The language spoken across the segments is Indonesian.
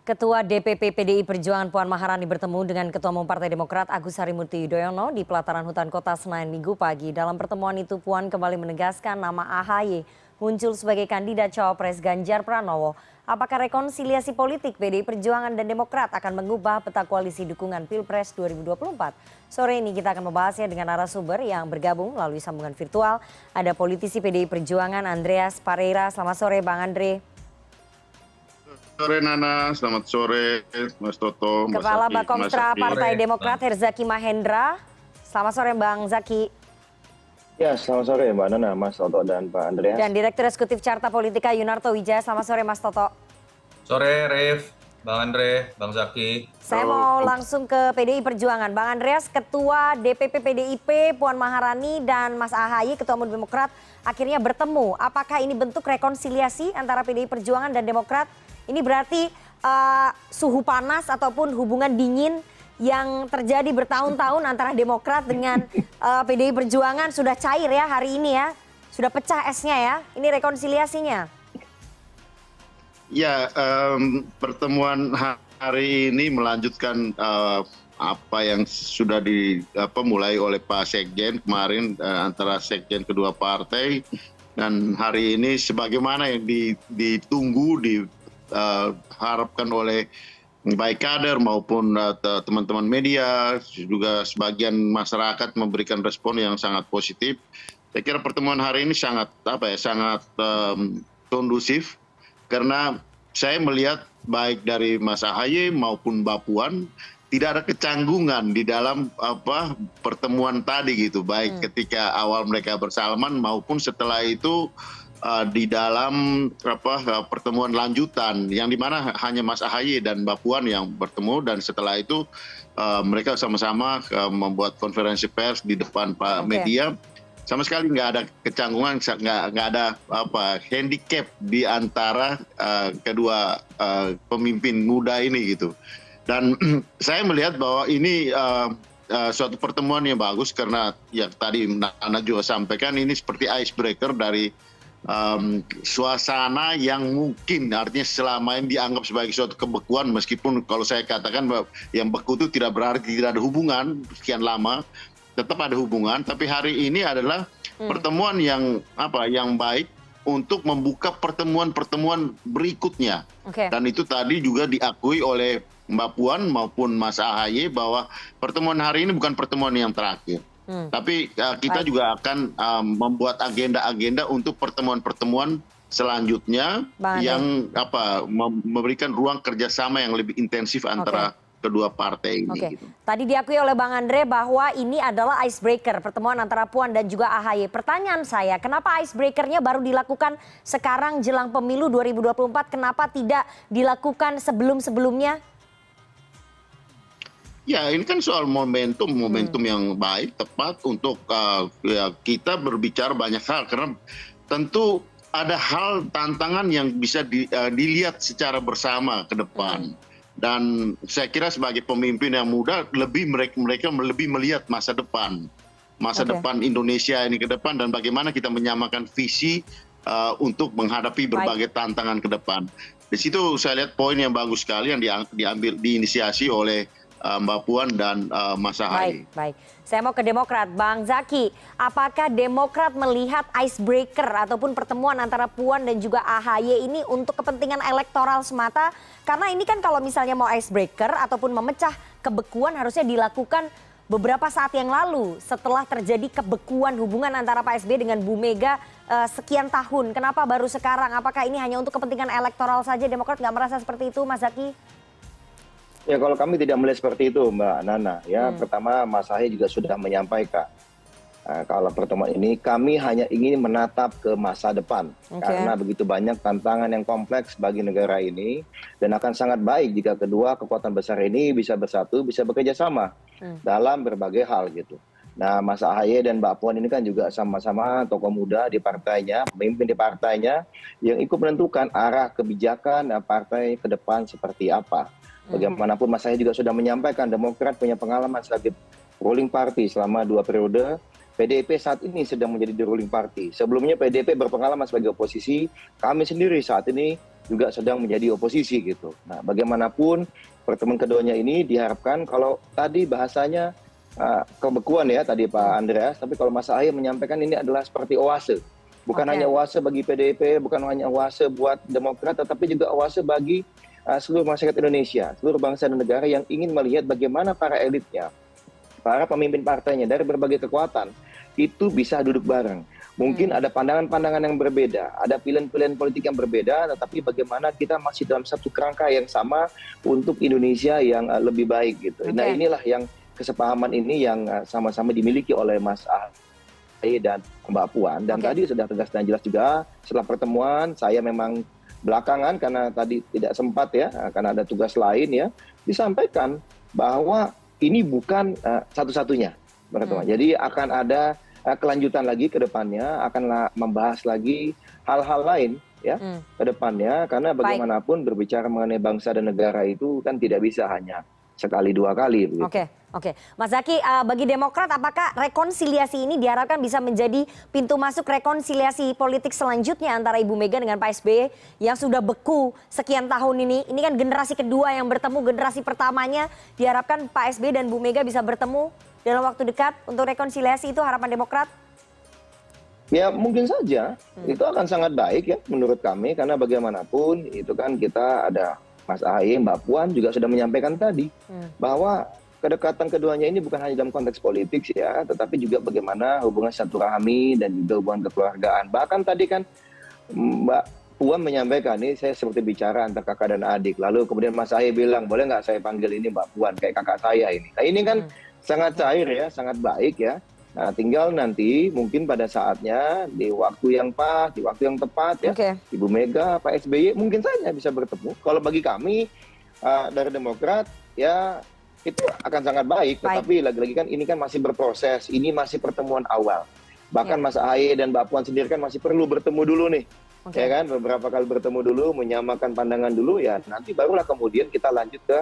Ketua DPP PDI Perjuangan Puan Maharani bertemu dengan Ketua Umum Partai Demokrat Agus Harimurti Yudhoyono di pelataran hutan kota Senayan Minggu pagi. Dalam pertemuan itu Puan kembali menegaskan nama AHY muncul sebagai kandidat cawapres Ganjar Pranowo. Apakah rekonsiliasi politik PDI Perjuangan dan Demokrat akan mengubah peta koalisi dukungan Pilpres 2024? Sore ini kita akan membahasnya dengan narasumber yang bergabung melalui sambungan virtual. Ada politisi PDI Perjuangan Andreas Pareira. Selamat sore Bang Andre. Sore Nana, selamat sore Mas Toto, Mas Kepala Zaki, Bakomstra Mas Partai Zaki. Demokrat Herzaki Mahendra. Selamat sore Bang Zaki. Ya, selamat sore Mbak Nana, Mas Toto dan Pak Andreas. Dan Direktur Eksekutif Carta Politika Yunarto Wijaya. Selamat sore Mas Toto. Sore Rif, Bang Andre, Bang Zaki. Saya mau langsung ke PDI Perjuangan. Bang Andreas, Ketua DPP PDIP Puan Maharani dan Mas AHY, Ketua Umum Demokrat, akhirnya bertemu. Apakah ini bentuk rekonsiliasi antara PDI Perjuangan dan Demokrat? Ini berarti suhu panas ataupun hubungan dingin yang terjadi bertahun-tahun antara Demokrat dengan PDI Perjuangan sudah cair ya hari ini ya. Sudah pecah esnya ya. Ini rekonsiliasinya. Ya, pertemuan hari ini melanjutkan apa yang sudah mulai oleh Pak Sekjen kemarin antara Sekjen kedua partai, dan hari ini sebagaimana yang ditunggu, diharapkan oleh baik kader maupun teman-teman media, juga sebagian masyarakat memberikan respon yang sangat positif. Saya kira pertemuan hari ini sangat kondusif, karena saya melihat baik dari Mas AHY maupun Mbak Puan tidak ada kecanggungan di dalam pertemuan tadi gitu, baik ketika awal mereka bersalaman maupun setelah itu di dalam pertemuan lanjutan yang dimana hanya Mas AHY dan Mbak Puan yang bertemu, dan setelah itu mereka sama-sama membuat konferensi pers di depan media. Sama sekali nggak ada kecanggungan, nggak ada handicap di antara kedua pemimpin muda ini gitu. Dan saya melihat bahwa ini suatu pertemuan yang bagus, karena yang tadi Nana juga sampaikan, ini seperti icebreaker dari suasana yang mungkin artinya selama ini dianggap sebagai suatu kebekuan, meskipun kalau saya katakan bahwa yang beku itu tidak berarti tidak ada hubungan sekian lama, tetap ada hubungan, tapi hari ini adalah pertemuan yang baik untuk membuka pertemuan-pertemuan berikutnya. Dan itu tadi juga diakui oleh Mbak Puan maupun Mas AHY bahwa pertemuan hari ini bukan pertemuan yang terakhir. Tapi kita juga akan membuat agenda-agenda untuk pertemuan-pertemuan selanjutnya yang memberikan ruang kerjasama yang lebih intensif antara kedua partai ini. Gitu. Tadi diakui oleh Bang Andre bahwa ini adalah icebreaker pertemuan antara Puan dan juga AHY. Pertanyaan saya, kenapa icebreakernya baru dilakukan sekarang jelang pemilu 2024? Kenapa tidak dilakukan sebelum-sebelumnya? Ya, ini kan soal momentum yang baik, tepat untuk kita berbicara banyak hal, karena tentu ada hal tantangan yang bisa dilihat secara bersama ke depan. Dan saya kira sebagai pemimpin yang muda, mereka lebih melihat masa depan Indonesia ini ke depan, dan bagaimana kita menyamakan visi untuk menghadapi berbagai tantangan ke depan. Di situ saya lihat poin yang bagus sekali yang diinisiasi oleh Mbak Puan dan Mas AHY. Baik. Saya mau ke Demokrat. Bang Zaki, apakah Demokrat melihat icebreaker ataupun pertemuan antara Puan dan juga AHY ini untuk kepentingan elektoral semata? Karena ini kan kalau misalnya mau icebreaker ataupun memecah kebekuan harusnya dilakukan beberapa saat yang lalu setelah terjadi kebekuan hubungan antara Pak SBY dengan Bu Mega sekian tahun. Kenapa baru sekarang? Apakah ini hanya untuk kepentingan elektoral saja? Demokrat nggak merasa seperti itu, Mas Zaki? Ya, kalau kami tidak melihat seperti itu Mbak Nana. Ya, pertama Mas AHY juga sudah menyampaikan kalau pertemuan ini kami hanya ingin menatap ke masa depan. Karena begitu banyak tantangan yang kompleks bagi negara ini, dan akan sangat baik jika kedua kekuatan besar ini bisa bersatu, bisa bekerja sama dalam berbagai hal gitu. Nah, Mas AHY dan Mbak Puan ini kan juga sama-sama tokoh muda di partainya, pemimpin di partainya yang ikut menentukan arah kebijakan partai ke depan seperti apa. Bagaimanapun Mas AHY juga sudah menyampaikan Demokrat punya pengalaman sebagai ruling party selama 2 periode, PDIP saat ini sedang menjadi the ruling party. Sebelumnya PDIP berpengalaman sebagai oposisi, kami sendiri saat ini juga sedang menjadi oposisi gitu. Nah, bagaimanapun pertemuan keduanya ini diharapkan kalau tadi bahasanya kebekuan ya tadi Pak Andreas, tapi kalau Mas Ahaye menyampaikan ini adalah seperti oase. Bukan hanya oase bagi PDIP, bukan hanya oase buat Demokrat, tetapi juga oase bagi seluruh masyarakat Indonesia, seluruh bangsa dan negara yang ingin melihat bagaimana para elitnya, para pemimpin partainya dari berbagai kekuatan itu bisa duduk bareng. Mungkin ada pandangan-pandangan yang berbeda, ada pilihan-pilihan politik yang berbeda, tetapi bagaimana kita masih dalam satu kerangka yang sama untuk Indonesia yang lebih baik gitu. Nah, inilah yang kesepahaman ini yang sama-sama dimiliki oleh Mas Ahaye dan Mbak Puan. Dan tadi sudah tegas dan jelas juga setelah pertemuan, saya memang belakangan karena tadi tidak sempat ya, karena ada tugas lain ya, disampaikan bahwa ini bukan satu-satunya pertemuan. Jadi akan ada kelanjutan lagi ke depannya, akan membahas lagi hal-hal lain ya ke depannya, karena bagaimanapun berbicara mengenai bangsa dan negara itu kan tidak bisa hanya sekali dua kali. Oke. Mas Zaky, bagi Demokrat apakah rekonsiliasi ini diharapkan bisa menjadi pintu masuk rekonsiliasi politik selanjutnya antara Ibu Mega dengan Pak SBY yang sudah beku sekian tahun ini? Ini kan generasi kedua yang bertemu, generasi pertamanya diharapkan Pak SBY dan Bu Mega bisa bertemu dalam waktu dekat untuk rekonsiliasi, itu harapan Demokrat? Ya mungkin saja, itu akan sangat baik ya menurut kami, karena bagaimanapun itu kan kita ada Mas Ahaye, Mbak Puan juga sudah menyampaikan tadi bahwa kedekatan keduanya ini bukan hanya dalam konteks politik ya, tetapi juga bagaimana hubungan silaturahmi dan juga hubungan kekeluargaan. Bahkan tadi kan Mbak Puan menyampaikan, ini saya seperti bicara antar kakak dan adik. Lalu kemudian Mas Ahaye bilang, boleh nggak saya panggil ini Mbak Puan kayak kakak saya ini. Nah ini kan sangat cair ya, sangat baik ya. Nah, tinggal nanti mungkin pada saatnya di waktu yang pas, di waktu yang tepat ya, Ibu Mega, Pak SBY mungkin saja bisa bertemu. Kalau bagi kami dari Demokrat ya itu akan sangat baik. Tetapi lagi-lagi kan ini kan masih berproses, ini masih pertemuan awal. Bahkan Mas Ahaye dan Mbak Puan sendiri kan masih perlu bertemu dulu nih. Ya kan, beberapa kali bertemu dulu, menyamakan pandangan dulu ya, nanti barulah kemudian kita lanjut ke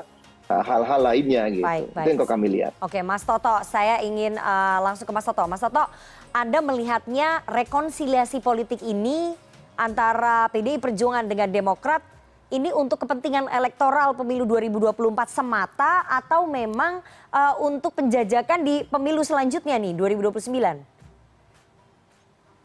hal-hal lainnya gitu. Itu yang kami lihat. Oke, Mas Toto, saya ingin langsung ke Mas Toto. Mas Toto, Anda melihatnya rekonsiliasi politik ini antara PDI Perjuangan dengan Demokrat ini untuk kepentingan elektoral pemilu 2024 semata atau memang untuk penjajakan di pemilu selanjutnya nih 2029?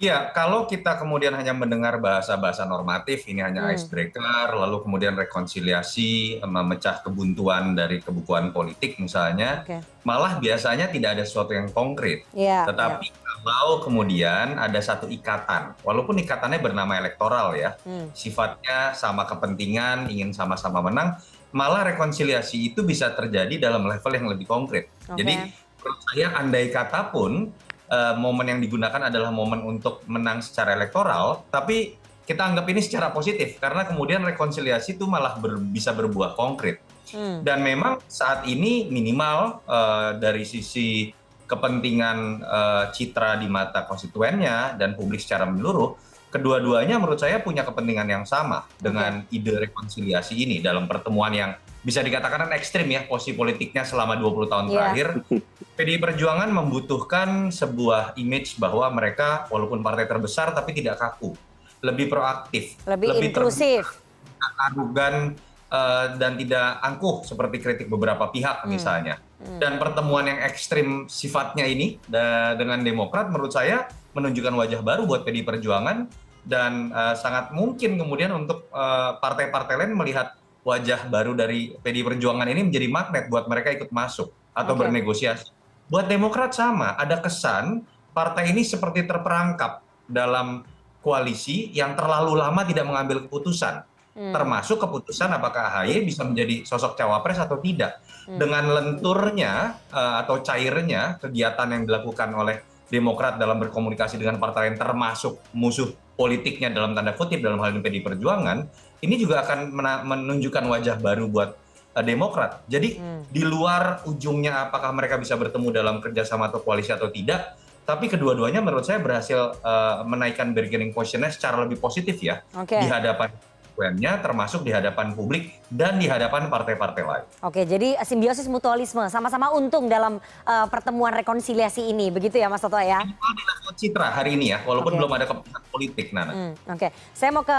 Ya, kalau kita kemudian hanya mendengar bahasa-bahasa normatif, ini hanya icebreaker, lalu kemudian rekonsiliasi, memecah kebuntuan dari kebukuan politik misalnya, malah biasanya tidak ada sesuatu yang konkret. Tetapi kalau kemudian ada satu ikatan, walaupun ikatannya bernama elektoral ya, sifatnya sama kepentingan, ingin sama-sama menang, malah rekonsiliasi itu bisa terjadi dalam level yang lebih konkret. Jadi menurut saya andai kata pun, momen yang digunakan adalah momen untuk menang secara elektoral, tapi kita anggap ini secara positif karena kemudian rekonsiliasi itu malah bisa berbuah konkret. Dan memang saat ini minimal dari sisi kepentingan citra di mata konstituennya dan publik secara menyeluruh, kedua-duanya menurut saya punya kepentingan yang sama dengan ide rekonsiliasi ini dalam pertemuan yang bisa dikatakan ekstrim ya posisi politiknya selama 20 tahun terakhir. PDI Perjuangan membutuhkan sebuah image bahwa mereka walaupun partai terbesar tapi tidak kaku, lebih proaktif, lebih inklusif, arogan dan tidak angkuh seperti kritik beberapa pihak misalnya. Dan pertemuan yang ekstrim sifatnya ini dengan Demokrat menurut saya menunjukkan wajah baru buat PDI Perjuangan dan sangat mungkin kemudian untuk partai-partai lain melihat wajah baru dari PDI Perjuangan ini menjadi magnet buat mereka ikut masuk atau bernegosiasi. Buat Demokrat sama, ada kesan partai ini seperti terperangkap dalam koalisi yang terlalu lama tidak mengambil keputusan. Termasuk keputusan apakah AHY bisa menjadi sosok cawapres atau tidak. Dengan lenturnya atau cairnya kegiatan yang dilakukan oleh Demokrat dalam berkomunikasi dengan partai lain termasuk musuh politiknya dalam tanda kutip dalam hal ini PDI Perjuangan, ini juga akan menunjukkan wajah baru buat Demokrat. Jadi di luar ujungnya apakah mereka bisa bertemu dalam kerjasama atau koalisi atau tidak, tapi kedua-duanya menurut saya berhasil menaikkan bargaining position-nya secara lebih positif ya di hadapan konstituennya, termasuk di hadapan publik dan di hadapan partai-partai lain. Oke, jadi simbiosis mutualisme, sama-sama untung dalam pertemuan rekonsiliasi ini, begitu ya Mas Toto ya? Minimal di level citra hari ini ya, walaupun belum ada keputusan politik, Nana. Oke, saya mau ke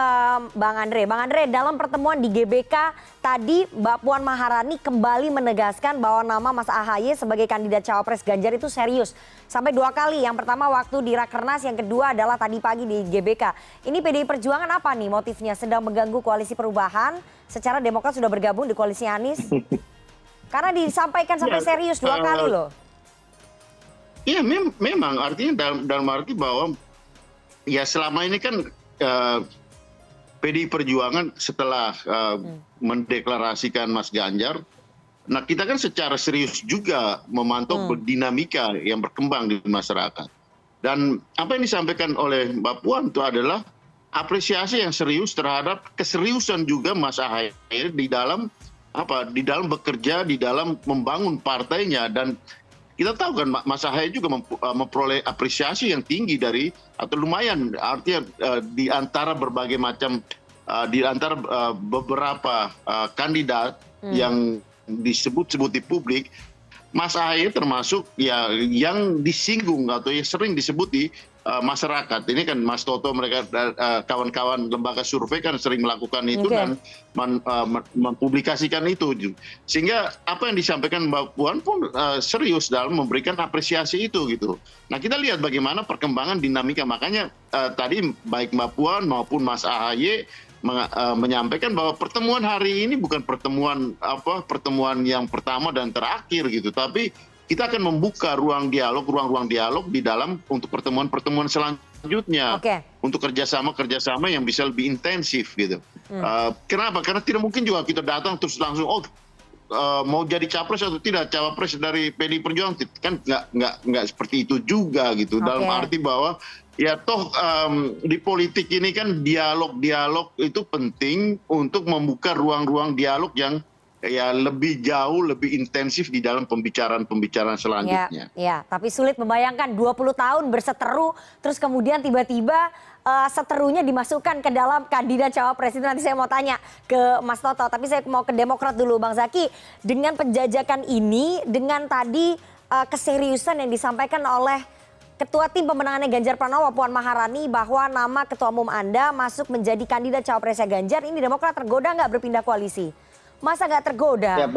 Bang Andre. Bang Andre, dalam pertemuan di GBK tadi Mbak Puan Maharani kembali menegaskan bahwa nama Mas AHY sebagai kandidat cawapres Ganjar itu serius. Sampai 2 kali, yang pertama waktu di Rakernas, yang kedua adalah tadi pagi di GBK. Ini PDI Perjuangan apa nih motifnya? Sedang mengganggu koalisi perubahan, secara Demokrat sudah bergabung di koalisi Anies? Karena disampaikan sampai serius 2 kali loh. Iya memang artinya dalam arti bahwa ya selama ini kan PDI Perjuangan setelah mendeklarasikan Mas Ganjar, nah kita kan secara serius juga memantau dinamika yang berkembang di masyarakat. Dan apa yang disampaikan oleh Mbak Puan itu adalah apresiasi yang serius terhadap keseriusan juga Mas AHY di dalam bekerja, di dalam membangun partainya. Dan kita tahu kan Mas AHY juga memperoleh apresiasi yang tinggi dari atau lumayan, artinya di antara berbagai macam di antara beberapa kandidat yang disebut-sebut di publik, Mas AHY termasuk ya yang disinggung atau yang sering disebut di masyarakat. Ini kan Mas Toto, mereka kawan-kawan lembaga survei kan sering melakukan itu dan mempublikasikan itu. Sehingga apa yang disampaikan Mbak Puan pun serius dalam memberikan apresiasi itu gitu. Nah kita lihat bagaimana perkembangan dinamika. Makanya tadi baik Mbak Puan maupun Mas AHY menyampaikan bahwa pertemuan hari ini bukan pertemuan yang pertama dan terakhir gitu, tapi kita akan membuka ruang dialog di dalam untuk pertemuan selanjutnya, untuk kerjasama yang bisa lebih intensif gitu. Kenapa? Karena tidak mungkin juga kita datang terus langsung mau jadi capres atau tidak cawapres dari PDI Perjuangan, kan nggak seperti itu juga gitu. Dalam arti bahwa ya toh di politik ini kan dialog itu penting untuk membuka ruang dialog yang ya lebih jauh, lebih intensif di dalam pembicaraan selanjutnya. Ya, tapi sulit membayangkan 20 tahun berseteru, terus kemudian tiba-tiba seterunya dimasukkan ke dalam kandidat cawapres. Itu nanti saya mau tanya ke Mas Toto, tapi saya mau ke Demokrat dulu. Bang Zaky, dengan penjajakan ini, dengan tadi keseriusan yang disampaikan oleh Ketua Tim Pemenangannya Ganjar Pranowo, Puan Maharani, bahwa nama Ketua Umum Anda masuk menjadi kandidat cawapresnya Ganjar, ini Demokrat tergoda nggak berpindah koalisi? Masa nggak tergoda? Ya,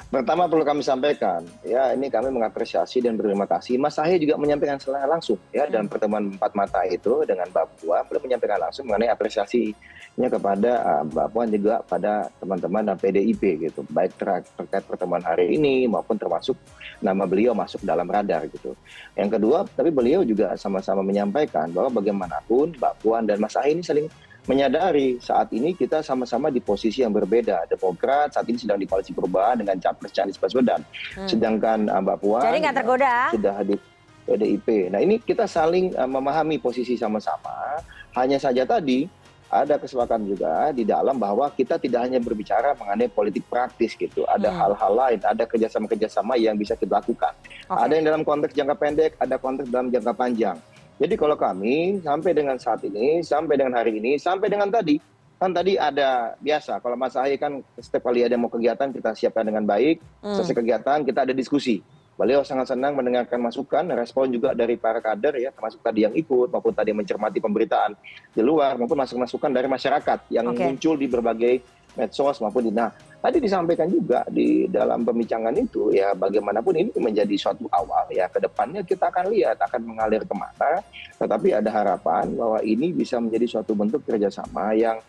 pertama perlu kami sampaikan, ya ini kami mengapresiasi dan berterima kasih. Mas AHY juga menyampaikan secara langsung ya dalam pertemuan 4 mata itu dengan Mbak Puan, beliau menyampaikan langsung mengenai apresiasinya kepada Mbak Puan juga pada teman-teman dan PDIP gitu, baik terkait pertemuan hari ini maupun termasuk nama beliau masuk dalam radar gitu. Yang kedua, tapi beliau juga sama-sama menyampaikan bahwa bagaimanapun Mbak Puan dan Mas AHY ini saling menyadari saat ini kita sama-sama di posisi yang berbeda. Demokrat saat ini sedang di koalisi perubahan dengan capres Anies Baswedan. Sedangkan Mbak Puan jadi nggak tergoda sudah di PDIP. Nah ini kita saling memahami posisi sama-sama. Hanya saja tadi ada kesepakatan juga di dalam bahwa kita tidak hanya berbicara mengenai politik praktis gitu. Ada hal-hal lain, ada kerjasama-kerjasama yang bisa kita lakukan. Ada yang dalam konteks jangka pendek, ada konteks dalam jangka panjang. Jadi kalau kami sampai dengan saat ini, sampai dengan hari ini, sampai dengan tadi, kan tadi ada biasa, kalau Mas AHY kan setiap kali ada mau kegiatan kita siapkan dengan baik, selesai kegiatan kita ada diskusi. Beliau sangat senang mendengarkan masukan, respon juga dari para kader ya, termasuk tadi yang ikut, maupun tadi yang mencermati pemberitaan di luar, maupun masukan dari masyarakat yang muncul di berbagai medsos maupun nah tadi disampaikan juga di dalam pembincangan itu ya bagaimanapun ini menjadi suatu awal ya, kedepannya kita akan lihat akan mengalir kemana, tetapi ada harapan bahwa ini bisa menjadi suatu bentuk kerjasama yang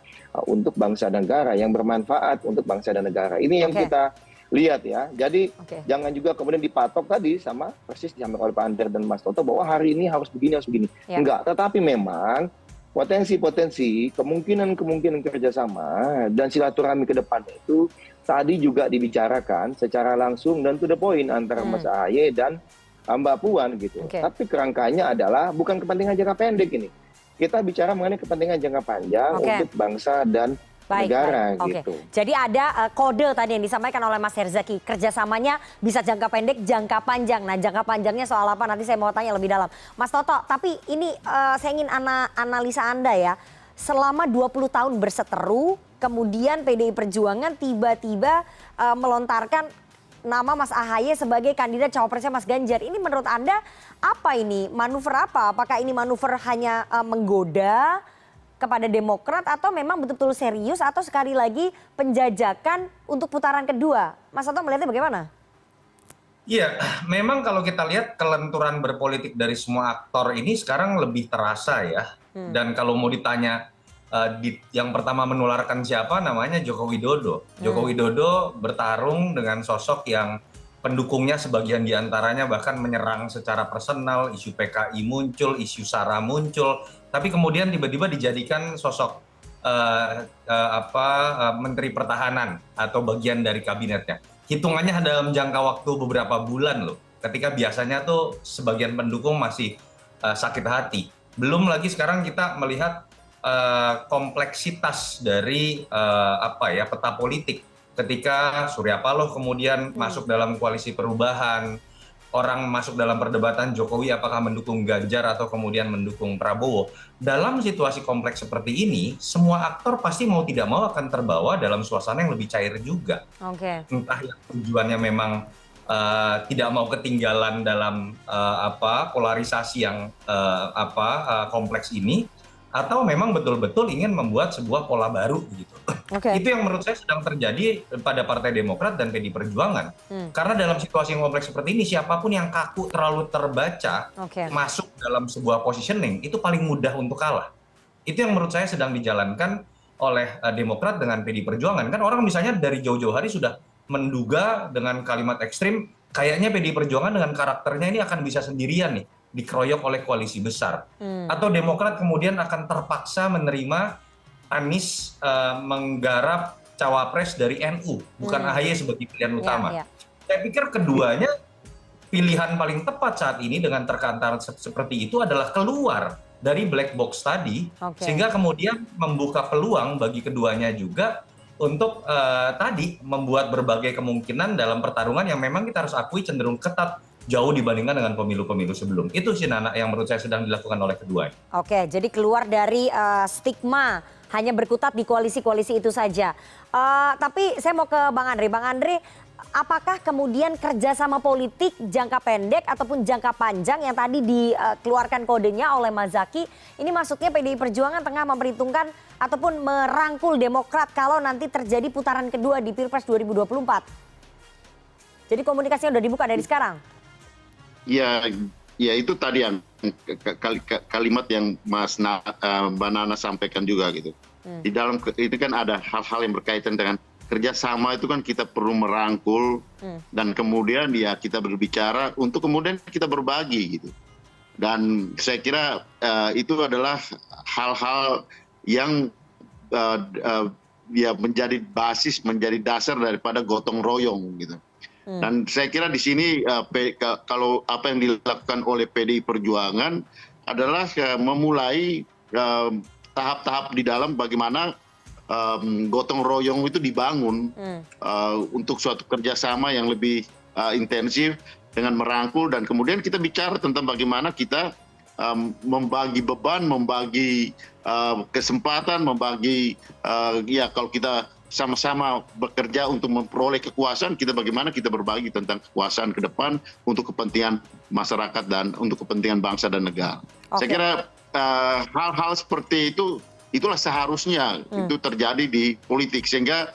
untuk bangsa dan negara, yang bermanfaat untuk bangsa dan negara. Ini yang kita lihat ya, jadi jangan juga kemudian dipatok tadi sama persis disampaikan oleh Pak Andre dan Mas Toto bahwa hari ini harus begini enggak, tetapi memang potensi-potensi, kemungkinan kerjasama dan silaturahmi ke depannya itu tadi juga dibicarakan secara langsung dan to the point antara Mas AHY dan Mbak Puan gitu. Tapi kerangkanya adalah bukan kepentingan jangka pendek ini. Kita bicara mengenai kepentingan jangka panjang untuk bangsa dan negara gitu. Jadi ada kode tadi yang disampaikan oleh Mas Herzaki, kerjasamanya bisa jangka pendek, jangka panjang. Nah jangka panjangnya soal apa nanti saya mau tanya lebih dalam. Mas Toto, tapi ini saya ingin analisa Anda ya. selama 20 tahun berseteru, kemudian PDI Perjuangan tiba-tiba melontarkan nama Mas AHY sebagai kandidat cawapresnya Mas Ganjar. Ini menurut Anda apa ini? Manuver apa? Apakah ini manuver hanya menggoda kepada Demokrat atau memang betul-betul serius atau sekali lagi penjajakan untuk putaran kedua? Mas Toto melihatnya bagaimana? Iya, memang kalau kita lihat kelenturan berpolitik dari semua aktor ini sekarang lebih terasa ya. Dan kalau mau ditanya yang pertama menularkan siapa, namanya Joko Widodo. Joko Widodo bertarung dengan sosok yang pendukungnya sebagian diantaranya bahkan menyerang secara personal, isu PKI muncul, isu SARA muncul, tapi kemudian tiba-tiba dijadikan sosok Menteri Pertahanan atau bagian dari kabinetnya. Hitungannya dalam jangka waktu beberapa bulan loh, ketika biasanya tuh sebagian pendukung masih sakit hati. Belum lagi sekarang kita melihat kompleksitas dari peta politik ketika Surya Paloh kemudian masuk dalam koalisi perubahan, orang masuk dalam perdebatan Jokowi apakah mendukung Ganjar atau kemudian mendukung Prabowo. Dalam situasi kompleks seperti ini, semua aktor pasti mau tidak mau akan terbawa dalam suasana yang lebih cair juga. Entah yang tujuannya memang tidak mau ketinggalan dalam polarisasi yang kompleks ini, atau memang betul-betul ingin membuat sebuah pola baru gitu. Itu yang menurut saya sedang terjadi pada Partai Demokrat dan PDI Perjuangan. Karena dalam situasi yang kompleks seperti ini, siapapun yang kaku terlalu terbaca masuk dalam sebuah positioning, itu paling mudah untuk kalah. Itu yang menurut saya sedang dijalankan oleh Demokrat dengan PDI Perjuangan. Kan orang misalnya dari jauh-jauh hari sudah menduga dengan kalimat ekstrim, kayaknya PDI Perjuangan dengan karakternya ini akan bisa sendirian nih, dikeroyok oleh koalisi besar. Atau Demokrat kemudian akan terpaksa menerima Anies menggarap cawapres dari NU, bukan AHY sebagai pilihan utama. Saya pikir keduanya pilihan paling tepat saat ini dengan terkantar seperti itu adalah keluar dari black box tadi, sehingga kemudian membuka peluang bagi keduanya juga untuk membuat berbagai kemungkinan dalam pertarungan yang memang kita harus akui cenderung ketat jauh dibandingkan dengan pemilu-pemilu sebelum. Itu sih Nana yang menurut saya sedang dilakukan oleh keduanya. Jadi keluar dari stigma hanya berkutat di koalisi-koalisi itu saja. Tapi saya mau ke Bang Andre. Bang Andre, apakah kemudian kerjasama politik jangka pendek ataupun jangka panjang yang tadi dikeluarkan kodenya oleh Mas Zaky, ini maksudnya PDI Perjuangan tengah memperhitungkan ataupun merangkul Demokrat kalau nanti terjadi putaran kedua di Pilpres 2024? Jadi komunikasinya sudah dibuka dari sekarang? Ya itu tadi yang kalimat yang Mbak Nana sampaikan juga gitu. Di dalam itu kan ada hal-hal yang berkaitan dengan kerjasama, itu kan kita perlu merangkul dan kemudian ya kita berbicara untuk kemudian kita berbagi gitu. Dan saya kira itu adalah hal-hal yang menjadi basis, menjadi dasar daripada gotong royong gitu. Dan saya kira di sini kalau apa yang dilakukan oleh PDI Perjuangan adalah memulai tahap-tahap di dalam bagaimana gotong royong itu dibangun untuk suatu kerjasama yang lebih intensif dengan merangkul, dan kemudian kita bicara tentang bagaimana kita membagi beban, membagi kesempatan, membagi kalau kita sama-sama bekerja untuk memperoleh kekuasaan, bagaimana kita berbagi tentang kekuasaan ke depan untuk kepentingan masyarakat dan untuk kepentingan bangsa dan negara. Saya kira hal-hal seperti itulah seharusnya itu terjadi di politik, sehingga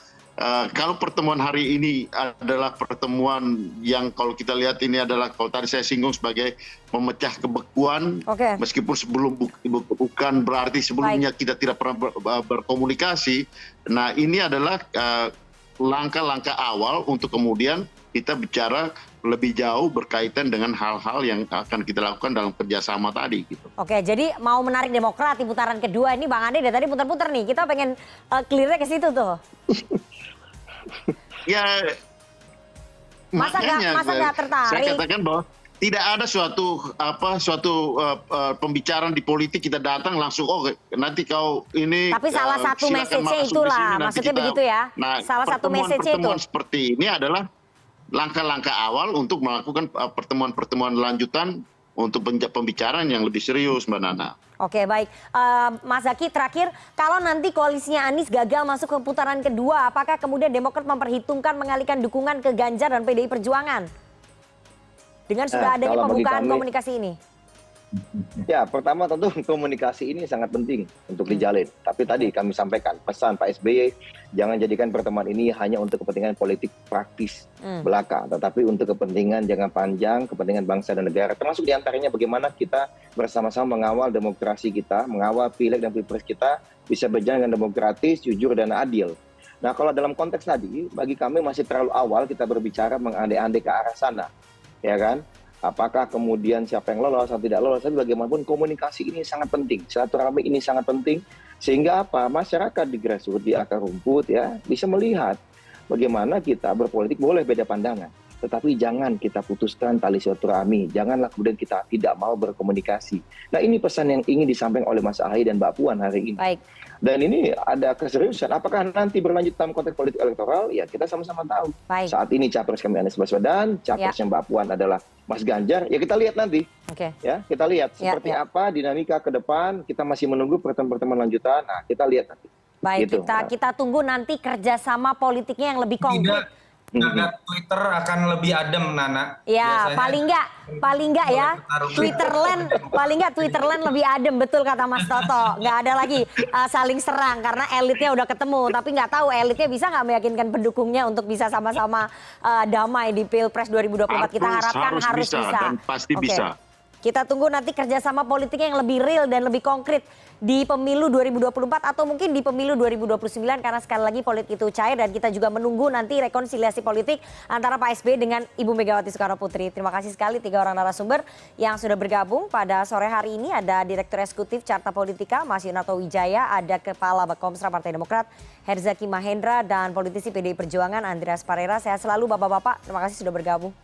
kalau pertemuan hari ini adalah pertemuan yang kalau kita lihat ini adalah, kalau tadi saya singgung sebagai memecah kebekuan, meskipun bukan berarti sebelumnya kita tidak pernah berkomunikasi. Nah ini adalah langkah-langkah awal untuk kemudian kita bicara lebih jauh berkaitan dengan hal-hal yang akan kita lakukan dalam kerjasama tadi gitu. Jadi mau menarik Demokrat di putaran kedua ini, Bang Ande dari tadi putar-putar nih, kita pengen clear-nya ke situ tuh. Ya, masa nggak tertarik? Saya katakan bahwa tidak ada suatu pembicaraan di politik kita datang langsung nanti kau ini. Tapi salah satu message-nya itulah, maksudnya begitu ya. Nah, salah satu message-nya itu. Pertemuan seperti ini adalah langkah-langkah awal untuk melakukan pertemuan-pertemuan lanjutan untuk pembicaraan yang lebih serius, Mbak Nana. Oke, baik. Mas Zaky, terakhir, kalau nanti koalisinya Anies gagal masuk ke putaran kedua, apakah kemudian Demokrat memperhitungkan mengalihkan dukungan ke Ganjar dan PDI Perjuangan? Dengan sudah adanya pembukaan komunikasi ini. Ya, pertama tentu komunikasi ini sangat penting untuk dijalin. Tapi tadi kami sampaikan pesan Pak SBY, jangan jadikan pertemuan ini hanya untuk kepentingan politik praktis belaka, tetapi untuk kepentingan jangka panjang, kepentingan bangsa dan negara. Termasuk diantaranya bagaimana kita bersama-sama mengawal demokrasi kita, mengawal pileg dan pilpres kita bisa berjalan dengan demokratis, jujur dan adil. Nah, kalau dalam konteks tadi, bagi kami masih terlalu awal kita berbicara mengandai-andai ke arah sana, ya kan? Apakah kemudian siapa yang lolos atau tidak lolos, tapi bagaimanapun komunikasi ini sangat penting, silaturahmi ini sangat penting, sehingga apa, masyarakat di grassroots, di akar rumput ya bisa melihat bagaimana kita berpolitik boleh beda pandangan, tetapi jangan kita putuskan tali silaturahmi, janganlah kemudian kita tidak mau berkomunikasi. Nah, ini pesan yang ingin disampaikan oleh Mas Ahaye dan Mbak Puan hari ini. Baik. Dan ini ada keseriusan. Apakah nanti berlanjut dalam konteks politik elektoral? Ya, kita sama-sama tahu. Baik. Saat ini capres kami Anies Baswedan, capresnya Mbak Puan adalah Mas Ganjar. Ya, kita lihat nanti. Oke. Ya, kita lihat seperti apa dinamika ke depan. Kita masih menunggu pertemuan-pertemuan lanjutan. Nah, kita lihat nanti. Baik, Gitu. kita tunggu nanti kerjasama politiknya yang lebih konkret. Tidak, Twitter akan lebih adem, Nana. Ya, Biasanya paling nggak ya, Twitterland lebih adem, betul kata Mas Toto. Nggak ada lagi saling serang karena elitnya udah ketemu. Tapi nggak tahu elitnya bisa nggak meyakinkan pendukungnya untuk bisa sama-sama damai di Pilpres 2024. Kita harapkan harus bisa. Dan pasti bisa. Kita tunggu nanti kerjasama politiknya yang lebih real dan lebih konkret di pemilu 2024 atau mungkin di pemilu 2029 karena sekali lagi politik itu cair dan kita juga menunggu nanti rekonsiliasi politik antara Pak SBY dengan Ibu Megawati Soekarno Putri. Terima kasih sekali 3 orang narasumber yang sudah bergabung pada sore hari ini. Ada Direktur Eksekutif Carta Politika Mas Yunarto Wijaya, ada Kepala Bakomsra Partai Demokrat Herzaki Mahendra dan politisi PDI Perjuangan Andreas Parera. Sehat selalu Bapak-bapak, terima kasih sudah bergabung.